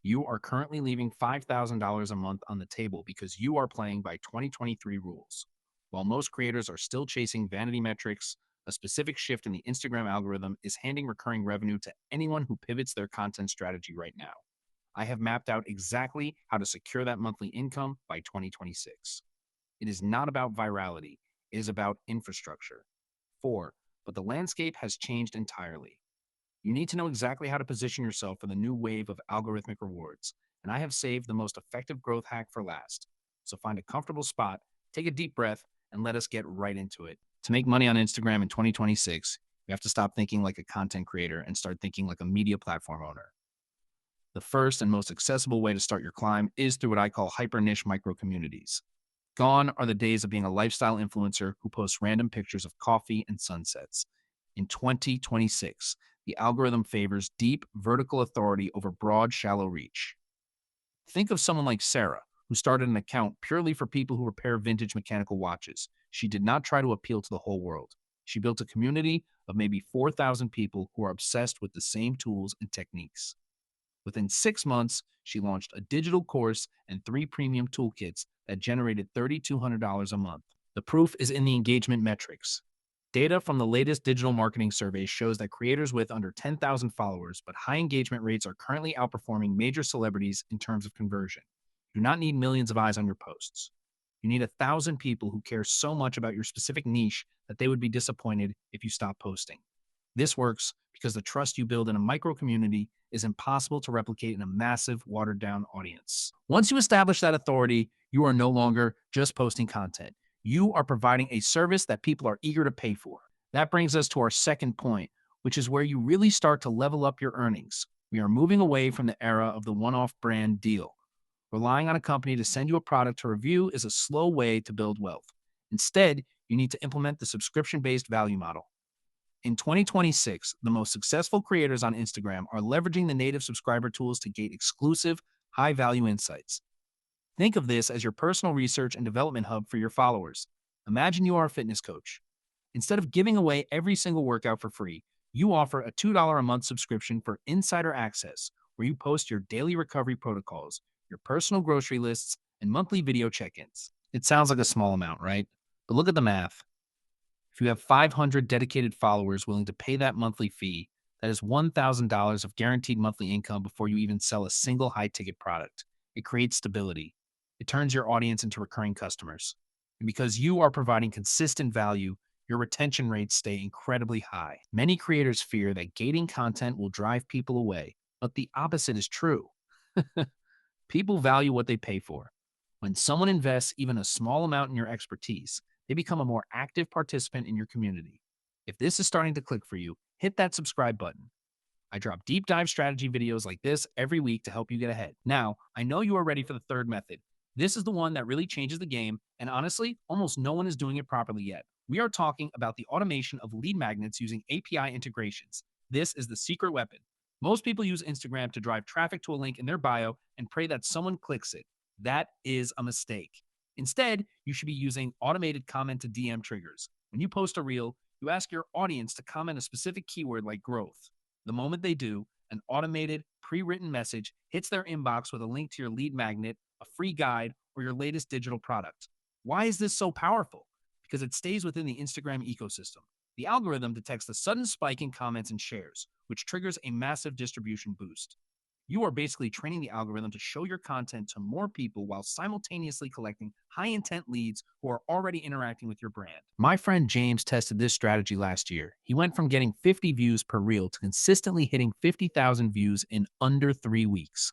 You are currently leaving $5,000 a month on the table because you are playing by 2023 rules. While most creators are still chasing vanity metrics, a specific shift in the Instagram algorithm is handing recurring revenue to anyone who pivots their content strategy right now. I have mapped out exactly how to secure that monthly income by 2026. It is not about virality, it is about infrastructure. 4. But the landscape has changed entirely. You need to know exactly how to position yourself for the new wave of algorithmic rewards, and I have saved the most effective growth hack for last. So find a comfortable spot, take a deep breath, and let us get right into it. To make money on Instagram in 2026, you have to stop thinking like a content creator and start thinking like a media platform owner. The first and most accessible way to start your climb is through what I call hyper niche micro communities. Gone are the days of being a lifestyle influencer who posts random pictures of coffee and sunsets. In 2026, the algorithm favors deep vertical authority over broad, shallow reach. Think of someone like Sarah, who started an account purely for people who repair vintage mechanical watches. She did not try to appeal to the whole world. She built a community of maybe 4,000 people who are obsessed with the same tools and techniques. Within 6 months, she launched a digital course and 3 premium toolkits that generated $3,200 a month. The proof is in the engagement metrics. Data from the latest digital marketing survey shows that creators with under 10,000 followers but high engagement rates are currently outperforming major celebrities in terms of conversion. You do not need millions of eyes on your posts. You need 1,000 people who care so much about your specific niche that they would be disappointed if you stop posting. This works because the trust you build in a micro community is impossible to replicate in a massive, watered down audience. Once you establish that authority, you are no longer just posting content. You are providing a service that people are eager to pay for. That brings us to our second point, which is where you really start to level up your earnings. We are moving away from the era of the one off brand deal. Relying on a company to send you a product to review is a slow way to build wealth. Instead, you need to implement the subscription based value model. In 2026, the most successful creators on Instagram are leveraging the native subscriber tools to gain exclusive, high value insights. Think of this as your personal research and development hub for your followers. Imagine you are a fitness coach. Instead of giving away every single workout for free, you offer a $2 a month subscription for insider access, where you post your daily recovery protocols, your personal grocery lists, and monthly video check ins. It sounds like a small amount, right? But look at the math. If you have 500 dedicated followers willing to pay that monthly fee, that is $1,000 of guaranteed monthly income before you even sell a single high ticket product. It creates stability. It turns your audience into recurring customers. And because you are providing consistent value, your retention rates stay incredibly high. Many creators fear that gating content will drive people away, but the opposite is true. People value what they pay for. When someone invests even a small amount in your expertise, they become a more active participant in your community. If this is starting to click for you, hit that subscribe button. I drop deep dive strategy videos like this every week to help you get ahead. Now, I know you are ready for the third method. This is the one that really changes the game, and honestly, almost no one is doing it properly yet. We are talking about the automation of lead magnets using API integrations. This is the secret weapon. Most people use Instagram to drive traffic to a link in their bio and pray that someone clicks it. That is a mistake. Instead, you should be using automated comment to DM triggers. When you post a reel, you ask your audience to comment a specific keyword like growth. The moment they do, an automated, pre written message hits their inbox with a link to your lead magnet, a free guide, or your latest digital product. Why is this so powerful? Because it stays within the Instagram ecosystem. The algorithm detects the sudden spike in comments and shares, which triggers a massive distribution boost. You are basically training the algorithm to show your content to more people while simultaneously collecting high intent leads who are already interacting with your brand. My friend James tested this strategy last year. He went from getting 50 views per reel to consistently hitting 50,000 views in under 3 weeks.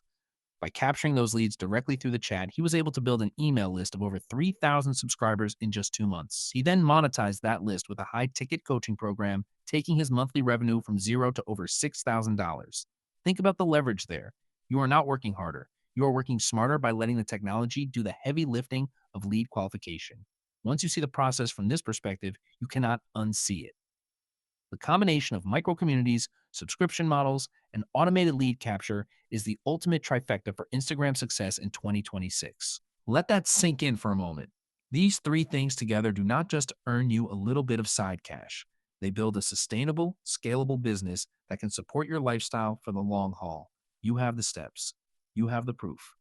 By capturing those leads directly through the chat, he was able to build an email list of over 3,000 subscribers in just 2 months. He then monetized that list with a high ticket coaching program, taking his monthly revenue from zero to over $6,000. Think about the leverage there. You are not working harder. You are working smarter by letting the technology do the heavy lifting of lead qualification. Once you see the process from this perspective, you cannot unsee it. The combination of micro communities, subscription models, and automated lead capture is the ultimate trifecta for Instagram success in 2026. Let that sink in for a moment. These three things together do not just earn you a little bit of side cash. They build a sustainable, scalable business that can support your lifestyle for the long haul. You have the steps. you have the proof.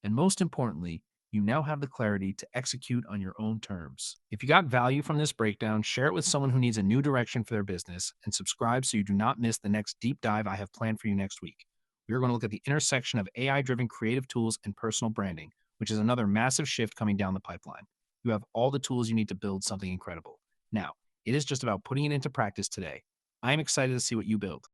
And most importantly, you now have the clarity to execute on your own terms. If you got value from this breakdown, share it with someone who needs a new direction for their business and subscribe so you do not miss the next deep dive I have planned for you next week. We are going to look at the intersection of AI driven creative tools and personal branding, which is another massive shift coming down the pipeline. You have all the tools you need to build something incredible. Now, it is just about putting it into practice today. I am excited to see what you build.